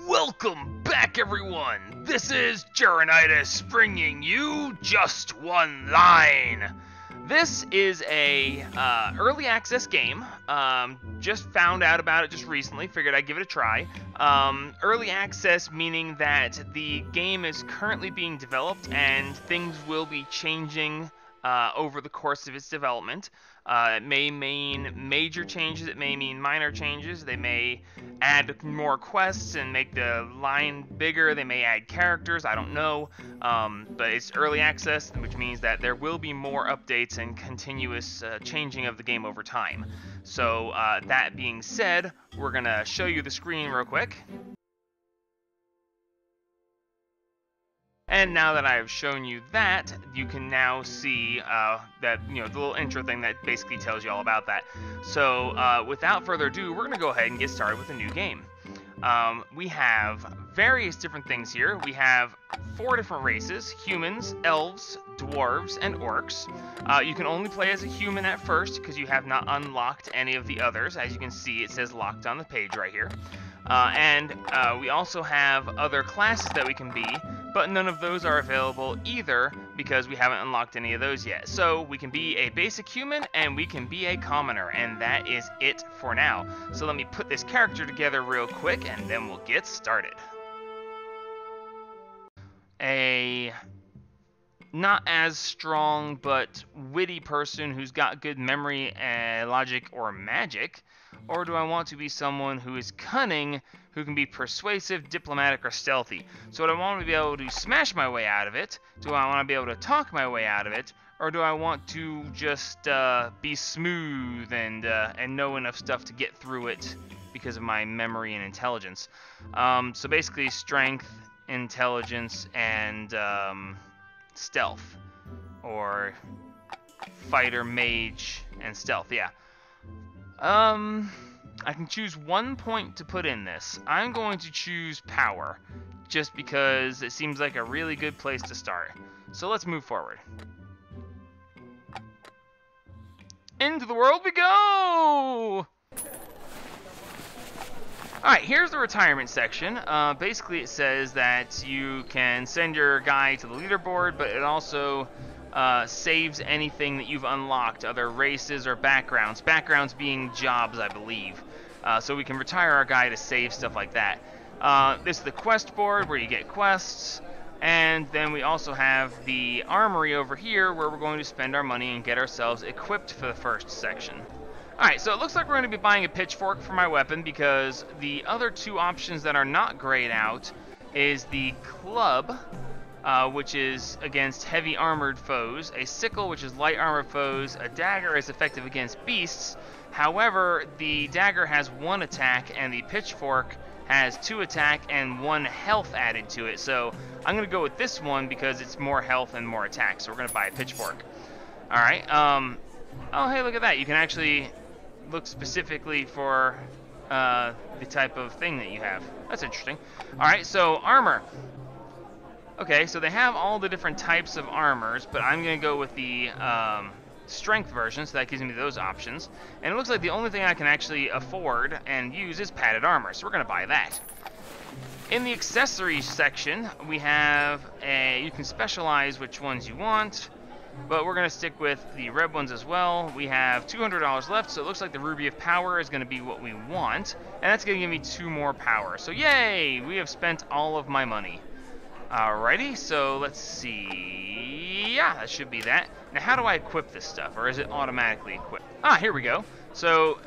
Welcome back, everyone! This is Jurinitis bringing you Just One Line. This is a early access game. Just found out about it just recently. Figured I'd give it a try. Early access meaning that the game is currently being developed and things will be changing over the course of its development. It may mean major changes, it may mean minor changes. They may add more quests and make the line bigger, they may add characters, I don't know. But it's early access, which means that there will be more updates and continuous changing of the game over time. So that being said, we're going to show you the screen real quick. And now that I have shown you that, you can now see that, the little intro thing that basically tells you all about that. So without further ado, we're going to go ahead and get started with a new game. We have various different things here. We have 4 different races: humans, elves, dwarves, and orcs. You can only play as a human at first because you have not unlocked any of the others. As you can see, it says locked on the page right here. We also have other classes that we can be, but none of those are available either because we haven't unlocked any of those yet. So we can be a basic human and we can be a commoner, and that is it for now. So let me put this character together real quick and then we'll get started. A not as strong but witty person who's got good memory, logic, or magic? Or do I want to be someone who is cunning, who can be persuasive, diplomatic, or stealthy? So do I want to be able to smash my way out of it? Do I want to be able to talk my way out of it? Or do I want to just be smooth and know enough stuff to get through it because of my memory and intelligence? So basically strength, intelligence, and stealth. Or fighter, mage, and stealth, yeah. I can choose 1 point to put in this. I'm going to choose power, just because it seems like a really good place to start. So let's move forward. Into the world we go! Alright, here's the retirement section. Basically it says that you can send your guy to the leaderboard, but it also saves anything that you've unlocked, other races or backgrounds. Backgrounds being jobs, I believe. So we can retire our guy to save stuff like that. This is the quest board where you get quests. And then we also have the armory over here where we're going to spend our money and get ourselves equipped for the first section. Alright, so it looks like we're going to be buying a pitchfork for my weapon because the other 2 options that are not grayed out is the club, which is against heavy armored foes, a sickle, which is light armored foes, a dagger is effective against beasts. However, the dagger has 1 attack and the pitchfork has 2 attack and 1 health added to it. So I'm going to go with this one because it's more health and more attack. So we're going to buy a pitchfork. Alright, oh hey, look at that. You can actually look specifically for the type of thing that you have. That's interesting. Alright, so armor. Okay, so they have all the different types of armors, but I'm going to go with the strength version, so that gives me those options. And it looks like the only thing I can actually afford and use is padded armor, so we're going to buy that. In the accessories section, we have you can specialize which ones you want, but we're going to stick with the red ones as well. We have $200 left, so it looks like the Ruby of Power is going to be what we want, and that's going to give me 2 more power. So yay! We have spent all of my money. Alrighty, so let's see. Yeah, that should be that. Now, how do I equip this stuff, or is it automatically equipped? Ah, here we go. So,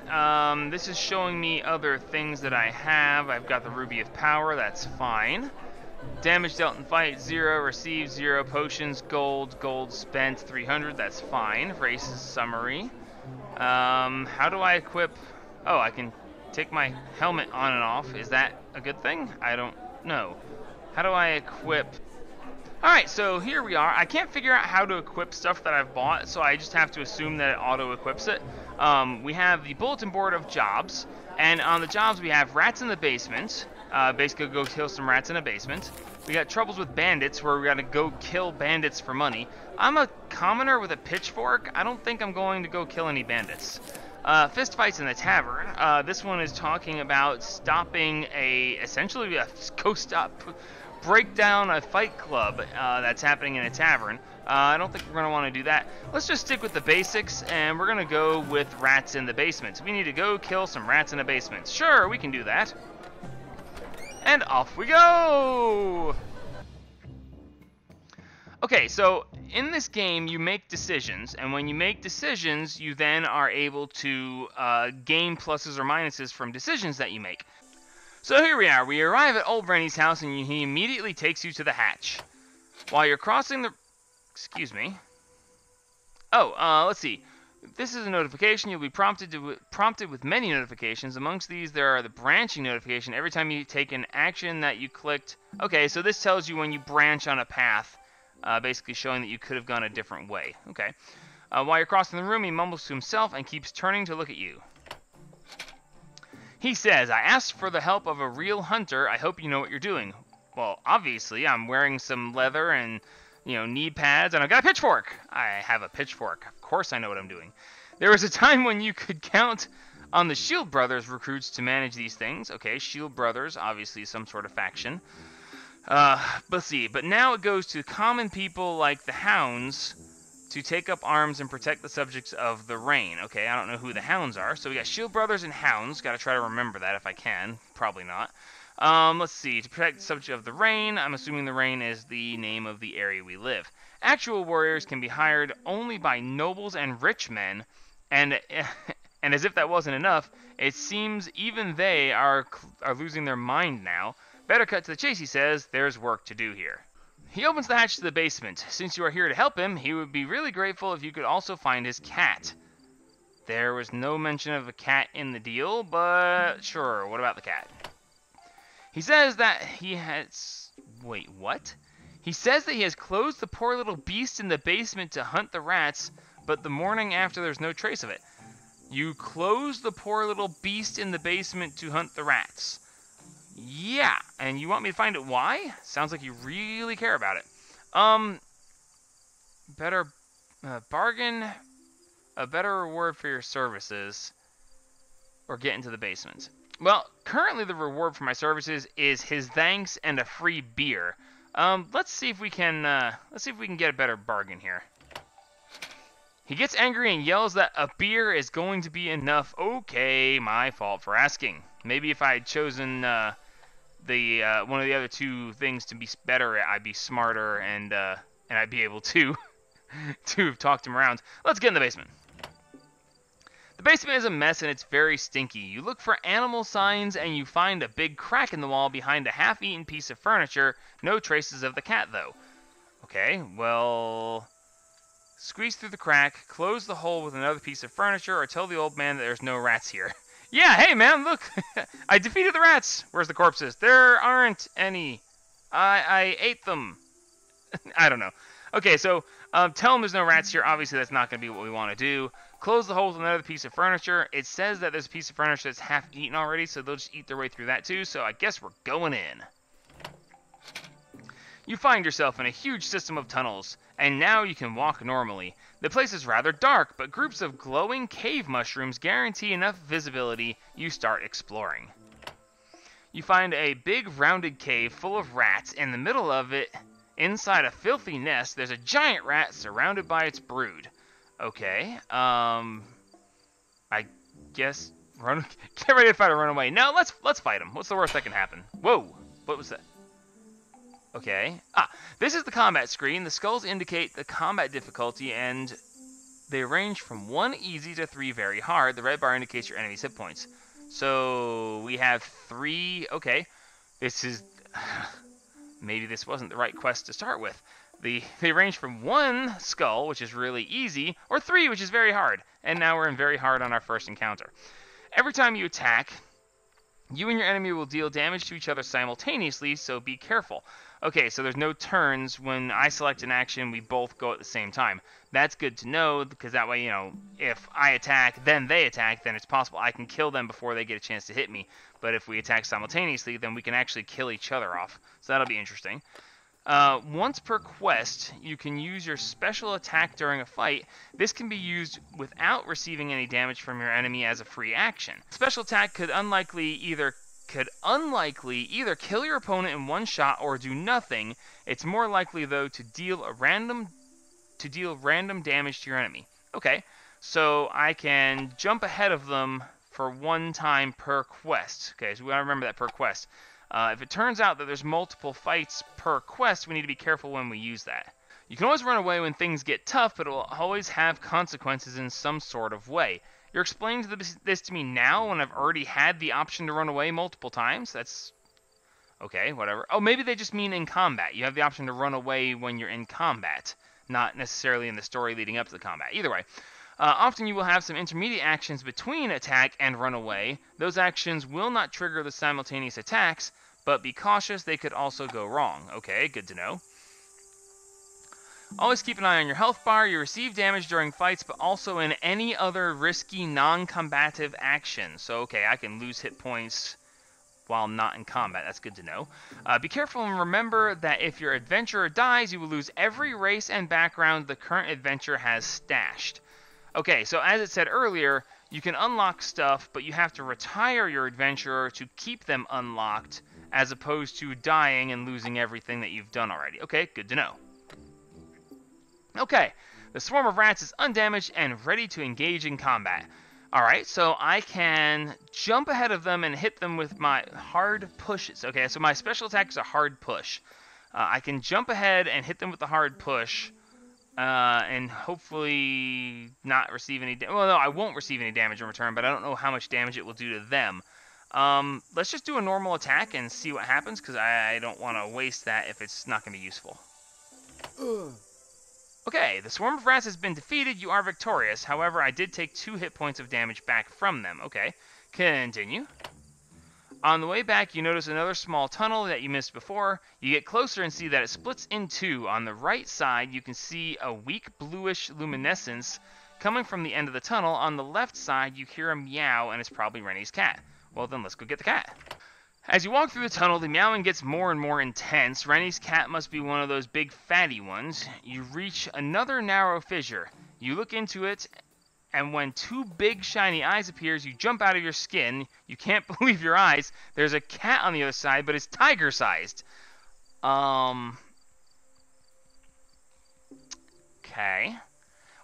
this is showing me other things that I have. I've got the Ruby of Power, that's fine. Damage dealt in fight, 0. Received, 0. Potions, gold. Gold spent, 300, that's fine. Races summary. How do I equip... Oh, I can take my helmet on and off. Is that a good thing? I don't know. How do I equip... Alright, so here we are. I can't figure out how to equip stuff that I've bought, so I just have to assume that it auto-equips it. We have the bulletin board of jobs, and on the jobs we have rats in the basement. Basically go kill some rats in a basement. We got troubles with bandits, where we gotta go kill bandits for money. I'm a commoner with a pitchfork. I don't think I'm going to go kill any bandits. Fist fights in the tavern. This one is talking about stopping essentially a break down a fight club that's happening in a tavern. I don't think we're going to want to do that. Let's just stick with the basics, and we're going to go with rats in the basement. We need to go kill some rats in a basement. Sure, we can do that. And off we go! Okay, so in this game, you make decisions, and when you make decisions, you then are able to gain pluses or minuses from decisions that you make. So here we are. We arrive at Old Rennie's house, and he immediately takes you to the hatch. While you're crossing the... Excuse me. Oh, let's see. This is a notification. You'll be prompted with many notifications. Amongst these, there are the branching notification. Every time you take an action that you clicked... Okay, so this tells you when you branch on a path. Basically showing that you could have gone a different way. Okay. While you're crossing the room, he mumbles to himself and keeps turning to look at you. He says, I asked for the help of a real hunter. I hope you know what you're doing. Well, obviously, I'm wearing some leather and, knee pads, and I've got a pitchfork. I have a pitchfork. Of course I know what I'm doing. There was a time when you could count on the Shield Brothers recruits to manage these things. Okay, Shield Brothers, obviously some sort of faction. Let's see, but now it goes to common people like the Hounds to take up arms and protect the subjects of the Rain. Okay, I don't know who the Hounds are, so we got Shield Brothers and Hounds. Gotta try to remember that if I can. Probably not. Let's see, to protect the subject of the Rain, I'm assuming the Rain is the name of the area we live. Actual warriors can be hired only by nobles and rich men, and as if that wasn't enough, it seems even they are losing their mind now. Better cut to the chase, he says. There's work to do here. He opens the hatch to the basement. Since you are here to help him, he would be really grateful if you could also find his cat. There was no mention of a cat in the deal, but sure, what about the cat? He says that he has... Wait, what? He says that he has closed the poor little beast in the basement to hunt the rats, but the morning after there's no trace of it. You closed the poor little beast in the basement to hunt the rats. Yeah, and you want me to find it why? Sounds like you really care about it. Better bargain, a better reward for your services, or get into the basement. Well, currently the reward for my services is his thanks and a free beer. Let's see if we can get a better bargain here. He gets angry and yells that a beer is going to be enough. Okay, my fault for asking. Maybe if I had chosen one of the other two things to be better, I'd be smarter and I'd be able to have talked him around. Let's get in the basement. The basement is a mess and it's very stinky. You look for animal signs and you find a big crack in the wall behind a half-eaten piece of furniture. No traces of the cat though. Okay, well, squeeze through the crack, close the hole with another piece of furniture, or tell the old man that there's no rats here. Yeah, hey man, look! I defeated the rats! Where's the corpses? There aren't any. I ate them. I don't know. Okay, so tell them there's no rats here. Obviously, that's not going to be what we want to do. Close the hole with another piece of furniture. It says that there's a piece of furniture that's half eaten already, so they'll just eat their way through that too, so I guess we're going in. You find yourself in a huge system of tunnels, and now you can walk normally. The place is rather dark, but groups of glowing cave mushrooms guarantee enough visibility. You start exploring. You find a big rounded cave full of rats. In the middle of it, inside a filthy nest, there's a giant rat surrounded by its brood. Okay, I guess get ready to fight or run away. No, let's fight him. What's the worst that can happen? Whoa, what was that? Okay. This is the combat screen. The skulls indicate the combat difficulty, and they range from 1 easy to 3 very hard. The red bar indicates your enemy's hit points. So we have 3. Okay, this is maybe this wasn't the right quest to start with. They range from 1 skull, which is really easy, or 3, which is very hard. And now we're in very hard on our first encounter. Every time you attack, you and your enemy will deal damage to each other simultaneously, so be careful. Okay, so there's no turns. When I select an action, we both go at the same time. That's good to know, because that way, if I attack, then they attack, then it's possible I can kill them before they get a chance to hit me. But if we attack simultaneously, then we can actually kill each other off. So that'll be interesting. Once per quest, you can use your special attack during a fight. This can be used without receiving any damage from your enemy as a free action. Special attack could unlikely either kill your opponent in one shot or do nothing. It's more likely though to deal random damage to your enemy. Okay, so I can jump ahead of them for one time per quest. Okay, so we gotta remember that per quest. If it turns out that there's multiple fights per quest, we need to be careful when we use that. You can always run away when things get tough, but it will always have consequences in some sort of way. You're explaining this to me now when I've already had the option to run away multiple times? That's... okay, whatever. Oh, maybe they just mean in combat. You have the option to run away when you're in combat, not necessarily in the story leading up to the combat. Either way. Often you will have some intermediate actions between attack and run away. Those actions will not trigger the simultaneous attacks, but be cautious, they could also go wrong. Okay, good to know. Always keep an eye on your health bar. You receive damage during fights, but also in any other risky non-combative action. So, okay, I can lose hit points while not in combat. That's good to know. Be careful and remember that if your adventurer dies, you will lose every race and background the current adventurer has stashed. Okay, so as it said earlier, you can unlock stuff, but you have to retire your adventurer to keep them unlocked, as opposed to dying and losing everything that you've done already. Okay, good to know. Okay, the swarm of rats is undamaged and ready to engage in combat. Alright, so I can jump ahead of them and hit them with my hard pushes. Okay, so my special attack is a hard push. I can jump ahead and hit them with the hard push. And hopefully not receive any damage. Well, no, I won't receive any damage in return, but I don't know how much damage it will do to them. Let's just do a normal attack and see what happens, because I don't want to waste that if it's not going to be useful. Okay, the swarm of rats has been defeated. You are victorious. However, I did take 2 hit points of damage back from them. Okay, continue. On the way back, you notice another small tunnel that you missed before. You get closer and see that it splits in 2. On the right side, you can see a weak bluish luminescence coming from the end of the tunnel. On the left side, you hear a meow, and it's probably Rennie's cat. Well, then let's go get the cat. As you walk through the tunnel, the meowing gets more and more intense. Rennie's cat must be one of those big fatty ones. You reach another narrow fissure. You look into it, and when 2 big shiny eyes appears, you jump out of your skin. You can't believe your eyes. There's a cat on the other side, but it's tiger-sized. Okay.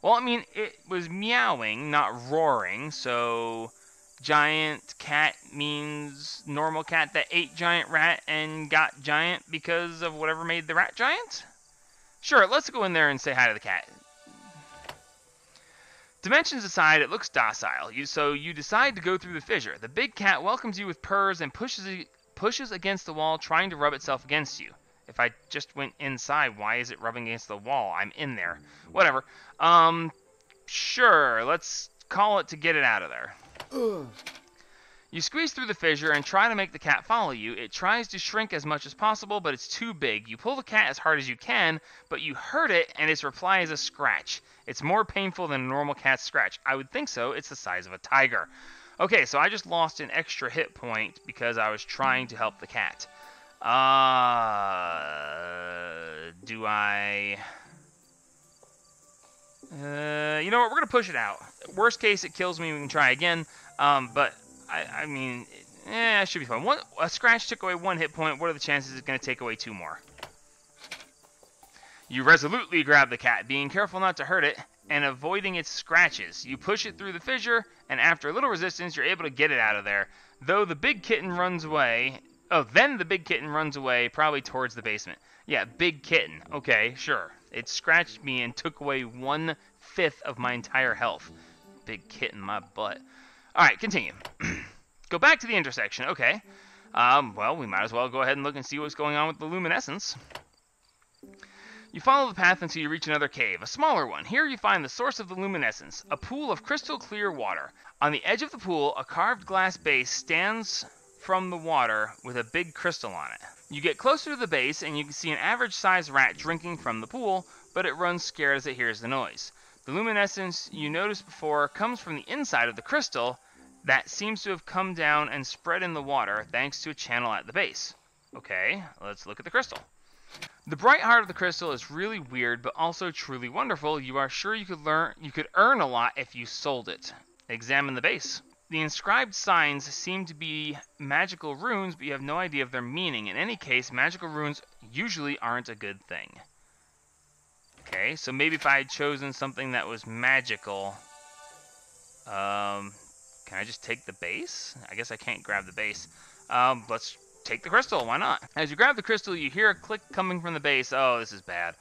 Well, I mean, it was meowing, not roaring, so giant cat means normal cat that ate giant rat and got giant because of whatever made the rat giant? Sure, let's go in there and say hi to the cat. Dimensions aside, it looks docile, so you decide to go through the fissure. The big cat welcomes you with purrs and pushes against the wall, trying to rub itself against you. If I just went inside, why is it rubbing against the wall? I'm in there. Whatever. Sure, let's call it to get it out of there. You squeeze through the fissure and try to make the cat follow you. It tries to shrink as much as possible, but it's too big. You pull the cat as hard as you can, but you hurt it, and its reply is a scratch. It's more painful than a normal cat's scratch. I would think so. It's the size of a tiger. Okay, so I just lost an extra hit point because I was trying to help the cat. Do I... you know what? We're going to push it out. Worst case, it kills me. We can try again. But, I mean, it should be fun. A scratch took away 1 hit point. What are the chances it's going to take away 2 more? You resolutely grab the cat, being careful not to hurt it, and avoiding its scratches. You push it through the fissure, and after a little resistance, you're able to get it out of there. Though the big kitten runs away... Oh, then the big kitten runs away, probably towards the basement. Yeah, big kitten. Okay, sure. It scratched me and took away 1/5 of my entire health. Big kitten, my butt. Alright, continue. Go back to the intersection. Okay. Well, we might as well go ahead and look and see what's going on with the luminescence. You follow the path until you reach another cave, a smaller one. Here you find the source of the luminescence, a pool of crystal clear water. On the edge of the pool, a carved glass base stands from the water with a big crystal on it. You get closer to the base and you can see an average-sized rat drinking from the pool, but it runs scared as it hears the noise. The luminescence you noticed before comes from the inside of the crystal that seems to have come down and spread in the water thanks to a channel at the base. Okay, let's look at the crystal. The bright heart of the crystal is really weird, but also truly wonderful. You are sure you could earn a lot if you sold it. Examine the base. The inscribed signs seem to be magical runes, but you have no idea of their meaning. In any case, magical runes usually aren't a good thing. Okay, so maybe if I had chosen something that was magical, can I just take the base? I guess I can't grab the base. Let's take the crystal, why not? As you grab the crystal, you hear a click coming from the base. Oh, this is bad.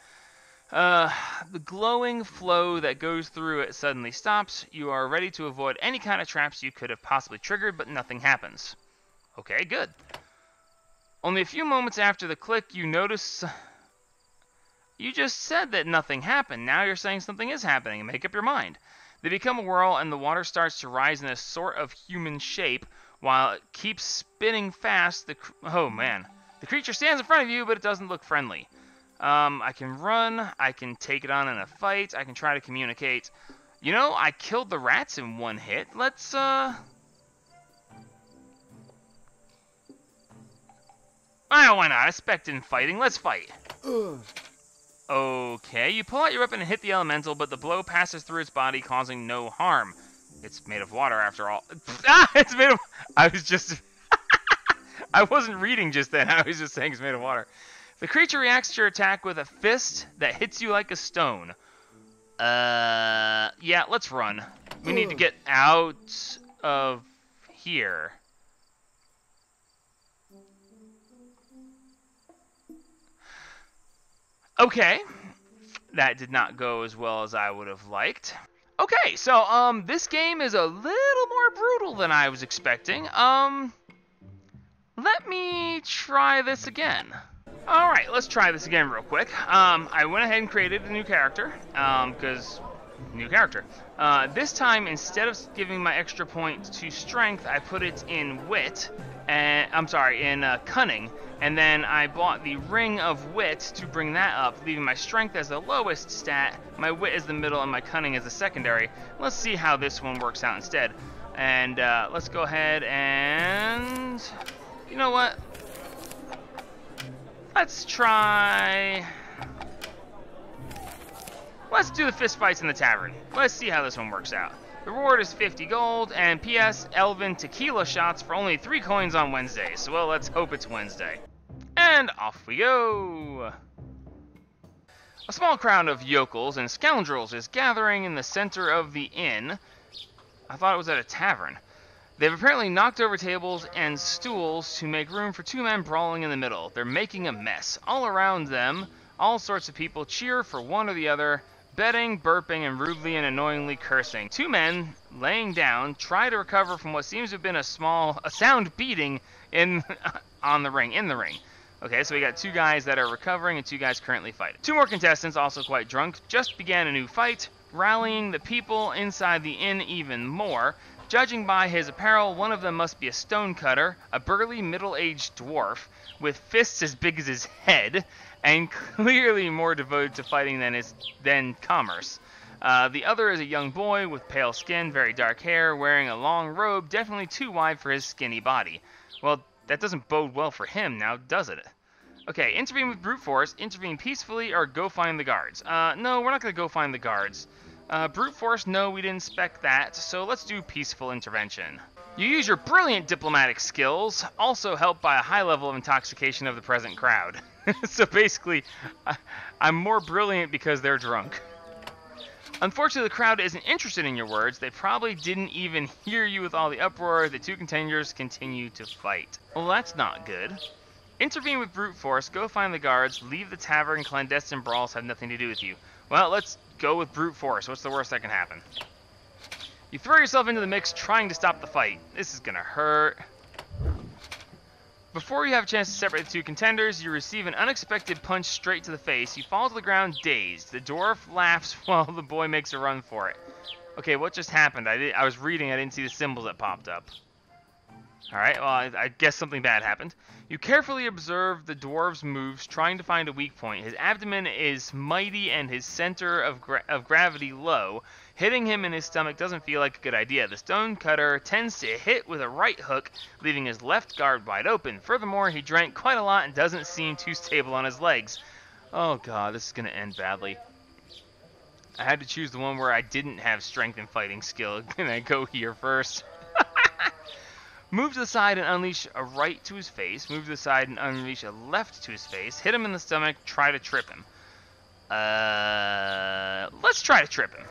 The glowing flow that goes through it suddenly stops. You are ready to avoid any kind of traps you could have possibly triggered, but nothing happens. Okay, good. Only a few moments after the click, you notice... You just said that nothing happened. Now you're saying something is happening. Make up your mind. They become a whirl, and the water starts to rise in a sort of human shape. While it keeps spinning fast, oh man. The creature stands in front of you, but it doesn't look friendly. I can run, I can take it on in a fight, I can try to communicate. You know, I killed the rats in one hit. Let's, why not? I expect in fighting. Let's fight. Okay, you pull out your weapon and hit the elemental, but the blow passes through its body, causing no harm. It's made of water, after all. It's made of... I was just... I wasn't reading just then. I was just saying it's made of water. The creature reacts to your attack with a fist that hits you like a stone. Yeah, let's run. We need to get out of here. Okay. That did not go as well as I would have liked. Okay, so, this game is a little more brutal than I was expecting. Let me try this again. Alright, let's try this again real quick. I went ahead and created a new character, because new character. This time, instead of giving my extra point to strength, I put it in wit, and in cunning, and then I bought the ring of wit to bring that up, leaving my strength as the lowest stat, my wit as the middle, and my cunning as the secondary. Let's see how this one works out instead. And let's go ahead and... You know what? Let's try... Let's do the fist fights in the tavern. Let's see how this one works out. The reward is 50 gold, and P.S. Elven tequila shots for only 3 coins on Wednesdays. So, well, let's hope it's Wednesday. And off we go! A small crowd of yokels and scoundrels is gathering in the center of the inn. I thought it was at a tavern. They've apparently knocked over tables and stools to make room for 2 men brawling in the middle. They're making a mess. All around them, all sorts of people cheer for one or the other, betting, burping, and rudely and annoyingly cursing. 2 men, laying down, try to recover from what seems to have been a sound beating in the ring. Okay, so we got 2 guys that are recovering and 2 guys currently fighting. 2 more contestants, also quite drunk, just began a new fight, rallying the people inside the inn even more. Judging by his apparel, one of them must be a stonecutter, a burly middle-aged dwarf, with fists as big as his head, and clearly more devoted to fighting than commerce. The other is a young boy with pale skin, very dark hair, wearing a long robe, definitely too wide for his skinny body. Well, that doesn't bode well for him now, does it? Okay, intervene with brute force, intervene peacefully, or go find the guards. No, we're not going to go find the guards. Brute force, no, we didn't spec that, so let's do peaceful intervention. You use your brilliant diplomatic skills, also helped by a high level of intoxication of the present crowd. So basically, I'm more brilliant because they're drunk. Unfortunately, the crowd isn't interested in your words. They probably didn't even hear you with all the uproar. The 2 contenders continue to fight. Well, that's not good. Intervene with brute force, go find the guards, leave the tavern, clandestine brawls have nothing to do with you. Well, let's go with brute force. What's the worst that can happen? You throw yourself into the mix trying to stop the fight. This is gonna hurt. Before you have a chance to separate the 2 contenders, you receive an unexpected punch straight to the face. You fall to the ground dazed. The dwarf laughs while the boy makes a run for it. Okay, what just happened? I was reading, I didn't see the symbols that popped up. Alright, well, I guess something bad happened. You carefully observe the dwarf's moves, trying to find a weak point. His abdomen is mighty and his center of gravity low. Hitting him in his stomach doesn't feel like a good idea. The stonecutter tends to hit with a right hook, leaving his left guard wide open. Furthermore, he drank quite a lot and doesn't seem too stable on his legs. Oh god, this is going to end badly. I had to choose the one where I didn't have strength and fighting skill. Can I go here first? Move to the side and unleash a right to his face. Move to the side and unleash a left to his face. Hit him in the stomach. Try to trip him. Let's try to trip him.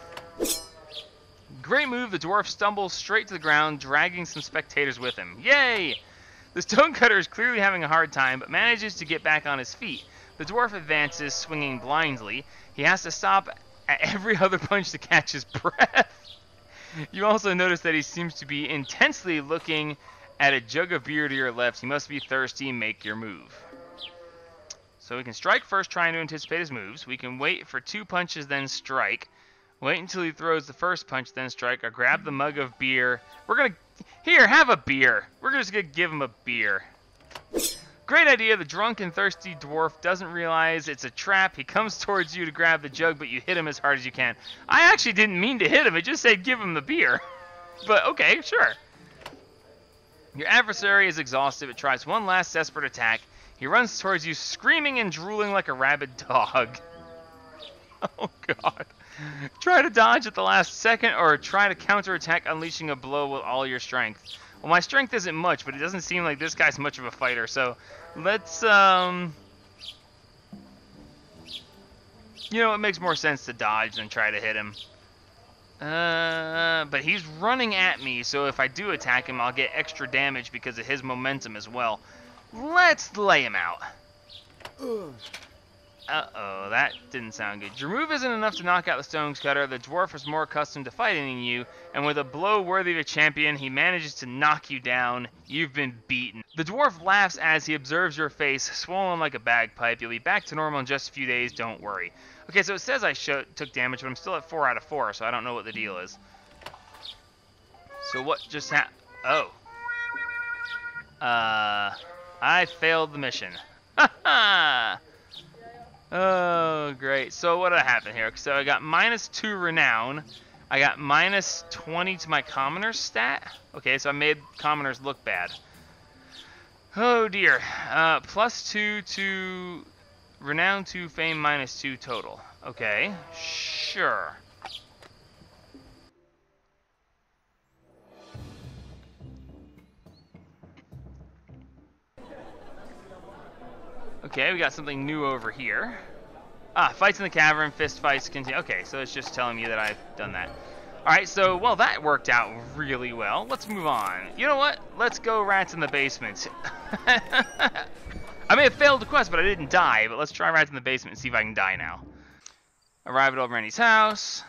Great move. The dwarf stumbles straight to the ground, dragging some spectators with him. Yay! The stonecutter is clearly having a hard time, but manages to get back on his feet. The dwarf advances, swinging blindly. He has to stop at every other punch to catch his breath. You also notice that he seems to be intensely looking at a jug of beer to your left. He must be thirsty. Make your move. So we can strike first, trying to anticipate his moves. We can wait for 2 punches, then strike. Wait until he throws the first punch, then strike. Or grab the mug of beer. We're going to... Here, have a beer. We're just going to give him a beer. Great idea. The drunk and thirsty dwarf doesn't realize it's a trap. He comes towards you to grab the jug, but you hit him as hard as you can. I actually didn't mean to hit him. It just said give him the beer. But okay, sure. Your adversary is exhausted. It tries one last desperate attack. He runs towards you, screaming and drooling like a rabid dog. Oh, God. Try to dodge at the last second, or try to counterattack, unleashing a blow with all your strength. Well, my strength isn't much, but it doesn't seem like this guy's much of a fighter, so let's, you know, it makes more sense to dodge than try to hit him. But he's running at me, so if I do attack him, I'll get extra damage because of his momentum as well. Let's lay him out. Uh-oh, that didn't sound good. Your move isn't enough to knock out the stonecutter. The dwarf is more accustomed to fighting than you, and with a blow worthy of a champion, he manages to knock you down. You've been beaten. The dwarf laughs as he observes your face, swollen like a bagpipe. You'll be back to normal in just a few days, don't worry. Okay, so it says I took damage, but I'm still at 4 out of 4, so I don't know what the deal is. So what just happened? Oh. I failed the mission. Ha-ha! Oh, great. So what did happen here? So I got -2 renown. I got -20 to my commoner's stat. Okay, so I made commoners look bad. Oh, dear. +2 to renown 2, fame -2 total. Okay, sure. Okay, we got something new over here. Ah, fights in the cavern, fist fights continue. Okay, so it's just telling me that I've done that. Alright, so, well, that worked out really well. Let's move on. You know what? Let's go rats in the basement. I may have failed the quest, but I didn't die. But let's try rats in the basement and see if I can die now. Arrive at old Randy's house.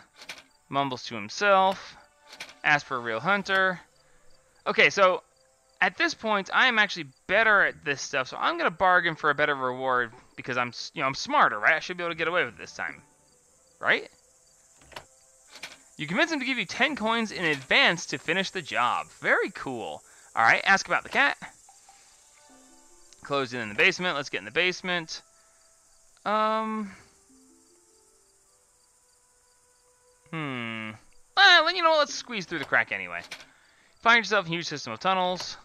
Mumbles to himself. Asks for a real hunter. Okay, so... at this point, I am actually better at this stuff, so I'm going to bargain for a better reward because I'm smarter, right? I should be able to get away with it this time. Right? You convince him to give you 10 coins in advance to finish the job. Very cool. Alright, ask about the cat. Closed in the basement. Let's get in the basement. Well, you know what? Let's squeeze through the crack anyway. Find yourself a huge system of tunnels.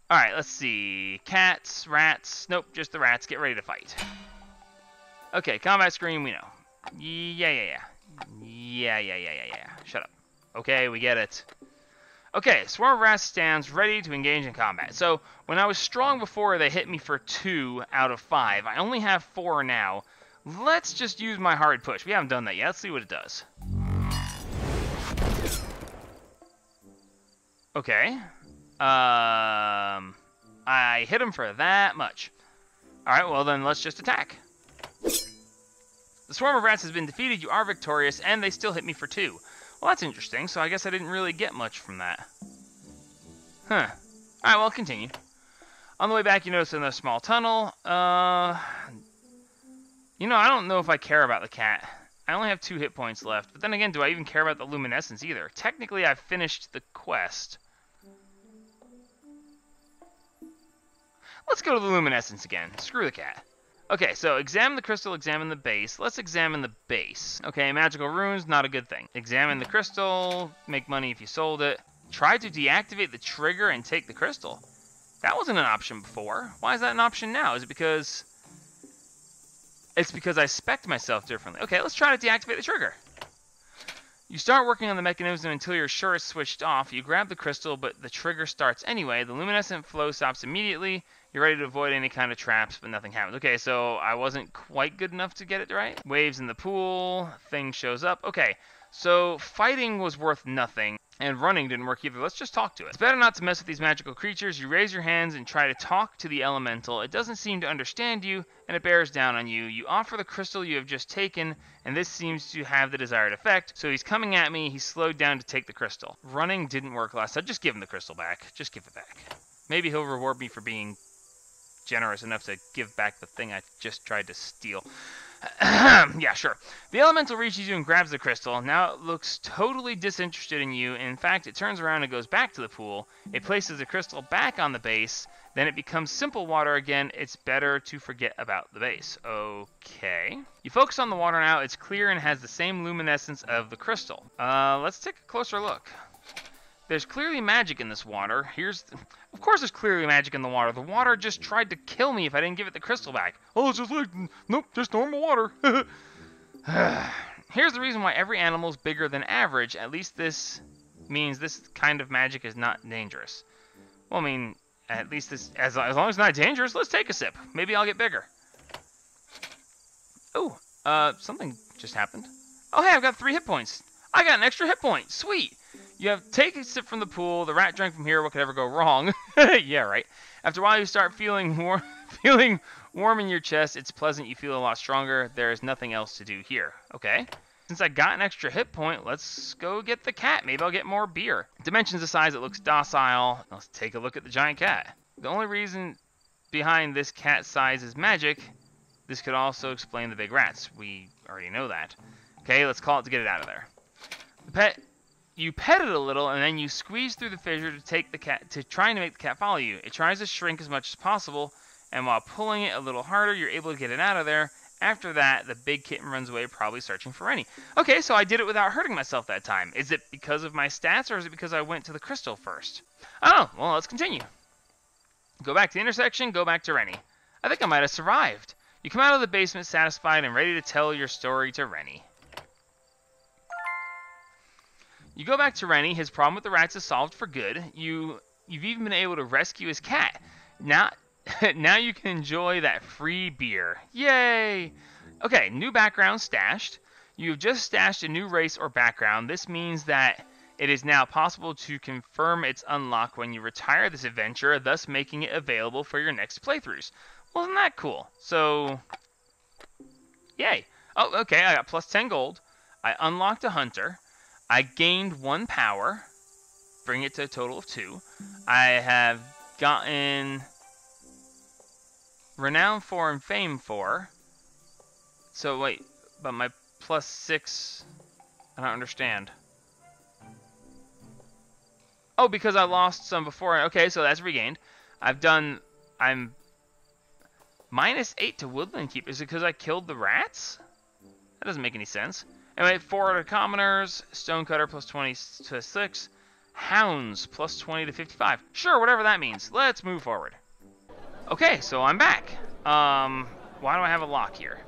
Alright, let's see. Cats, rats. Nope, just the rats. Get ready to fight. Okay, combat screen, we know. Yeah. Shut up. Okay, we get it. Okay, swarm of rats stands ready to engage in combat. So, when I was strong before, they hit me for 2 out of 5. I only have 4 now. Let's just use my hard push. We haven't done that yet. Let's see what it does. Okay. I hit him for that much. Alright, well then let's just attack. The swarm of rats has been defeated, you are victorious, and they still hit me for 2. Well, that's interesting, so I guess I didn't really get much from that. Huh. Alright, well, continue. On the way back, you notice in a small tunnel. You know, I don't know if I care about the cat. I only have 2 hit points left, but then again, do I even care about the luminescence either? Technically, I've finished the quest. Let's go to the luminescence again. Screw the cat. Okay, so examine the crystal, examine the base. Let's examine the base. Okay, magical runes, not a good thing. Examine the crystal, make money if you sold it. Try to deactivate the trigger and take the crystal. That wasn't an option before. Why is that an option now? Is it because... It's because I spec'd myself differently. Okay, let's try to deactivate the trigger. You start working on the mechanism until you're sure it's switched off. You grab the crystal, but the trigger starts anyway. The luminescent flow stops immediately. You're ready to avoid any kind of traps, but nothing happens. Okay, so I wasn't quite good enough to get it right. Waves in the pool. Thing shows up. Okay, so fighting was worth nothing. And running didn't work either. Let's just talk to it. It's better not to mess with these magical creatures. You raise your hands and try to talk to the elemental. It doesn't seem to understand you, and it bears down on you. You offer the crystal you have just taken, and this seems to have the desired effect. So he's coming at me. He's slowed down to take the crystal. Running didn't work last time. Just give him the crystal back. Just give it back. Maybe he'll reward me for being generous enough to give back the thing I just tried to steal. Yeah, sure. The elemental reaches you and grabs the crystal. Now it looks totally disinterested in you. In fact, it turns around and goes back to the pool. It places the crystal back on the base. Then it becomes simple water again. It's better to forget about the base. Okay. You focus on the water now. It's clear and has the same luminescence of the crystal. Let's take a closer look. There's clearly magic in this water. Of course there's clearly magic in the water. The water just tried to kill me if I didn't give it the crystal back. Oh, it's just like, nope, just normal water. Here's the reason why every animal is bigger than average. At least this means this kind of magic is not dangerous. Well, I mean, at least this, as long as it's not dangerous, let's take a sip. Maybe I'll get bigger. Oh, something just happened. Oh, hey, I've got 3 hit points. I got an extra hit point. Sweet. You have take a sip from the pool. The rat drank from here. What could ever go wrong? Yeah, right. After a while, you start feeling warm in your chest. It's pleasant. You feel a lot stronger. There is nothing else to do here. Okay. Since I got an extra hit point, let's go get the cat. Maybe I'll get more beer. Dimensions aside, it looks docile. Let's take a look at the giant cat. The only reason behind this cat's size is magic. This could also explain the big rats. We already know that. Okay, let's call it to get it out of there. You pet it a little, and then you squeeze through the fissure to trying to make the cat follow you. It tries to shrink as much as possible, and while pulling it a little harder, you're able to get it out of there. After that, the big kitten runs away, probably searching for Rennie. Okay, so I did it without hurting myself that time. Is it because of my stats, or is it because I went to the crystal first? Oh, well, let's continue. Go back to the intersection, go back to Rennie. I think I might have survived. You come out of the basement satisfied and ready to tell your story to Rennie. You go back to Rennie. His problem with the rats is solved for good. You've even been able to rescue his cat. Now you can enjoy that free beer. Yay! Okay, new background stashed. You've just stashed a new race or background. This means that it is now possible to confirm its unlock when you retire this adventure, thus making it available for your next playthroughs. Well, isn't that cool? So, yay. Oh, okay, I got plus 10 gold. I unlocked a hunter. I gained 1 power, bring it to a total of 2. I have gotten Renown 4 and Fame 4. So wait, but my plus 6, I don't understand. Oh, because I lost some before. Okay, so that's regained. I'm minus 8 to Woodland Keep. Is it because I killed the rats? That doesn't make any sense. Anyway, 4 to commoners, Stonecutter plus 20 to 6, Hounds plus 20 to 55. Sure, whatever that means. Let's move forward. Okay, so I'm back. Why do I have a lock here?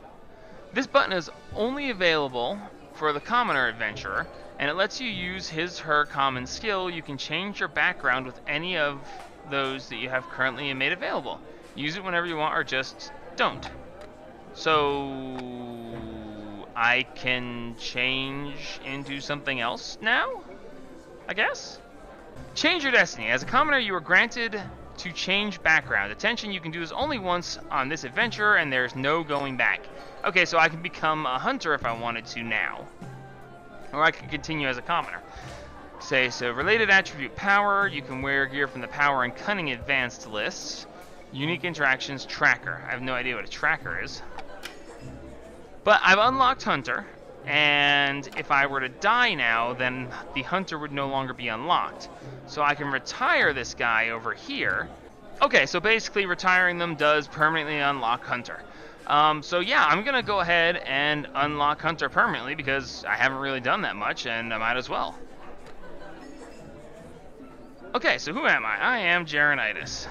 This button is only available for the commoner adventurer, and it lets you use his/her common skill. You can change your background with any of those that you have currently made available. Use it whenever you want, or just don't. So I can change into something else now, I guess? Change your destiny. As a commoner, you are granted to change background. Attention, you can do this only once on this adventure, and there's no going back. Okay, so I can become a hunter if I wanted to now. Or I can continue as a commoner. So related attribute power, you can wear gear from the power and cunning advanced lists. Unique interactions tracker. I have no idea what a tracker is. But I've unlocked Hunter, and if I were to die now, then the Hunter would no longer be unlocked. So I can retire this guy over here. Okay, so basically retiring them does permanently unlock Hunter. So yeah, I'm gonna go ahead and unlock Hunter permanently because I haven't really done that much, and I might as well. Okay, so who am I? I am Jaronitis.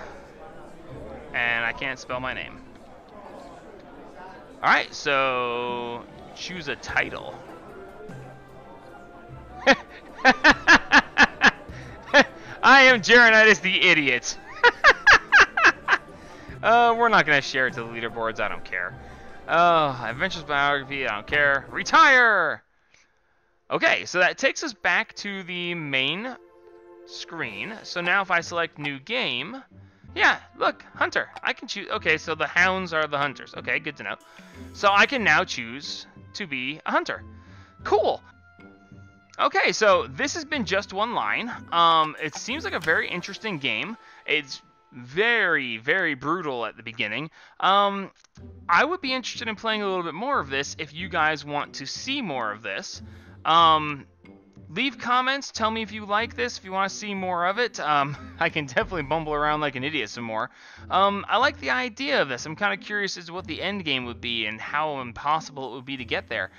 And I can't spell my name. Alright, so choose a title. I am Jaronitis the Idiot. We're not going to share it to the leaderboards, I don't care. Adventures biography, I don't care. Retire! Okay, so that takes us back to the main screen. So now if I select new game, yeah, look, Hunter. I can choose. Okay, so the hounds are the hunters. Okay, good to know. So I can now choose to be a hunter. Cool. Okay, so this has been just one line. It seems like a very interesting game. It's very, very brutal at the beginning. I would be interested in playing a little bit more of this if you guys want to see more of this. Leave comments. Tell me if you like this, if you want to see more of it. I can definitely bumble around like an idiot some more. I like the idea of this. I'm kind of curious as to what the end game would be and how impossible it would be to get there.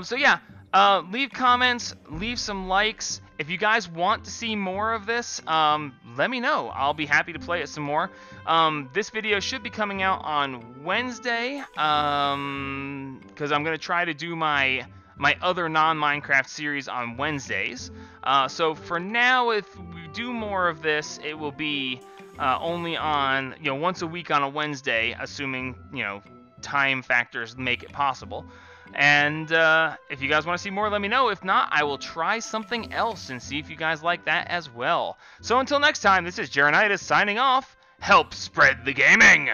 So yeah, leave comments, leave some likes. If you guys want to see more of this, let me know. I'll be happy to play it some more. This video should be coming out on Wednesday, because I'm going to try to do my other non-Minecraft series on Wednesdays. So for now, if we do more of this, it will be only on, once a week on a Wednesday, assuming, time factors make it possible. And if you guys want to see more, let me know. If not, I will try something else and see if you guys like that as well. So until next time, this is Jaronitis signing off. Help spread the gaming!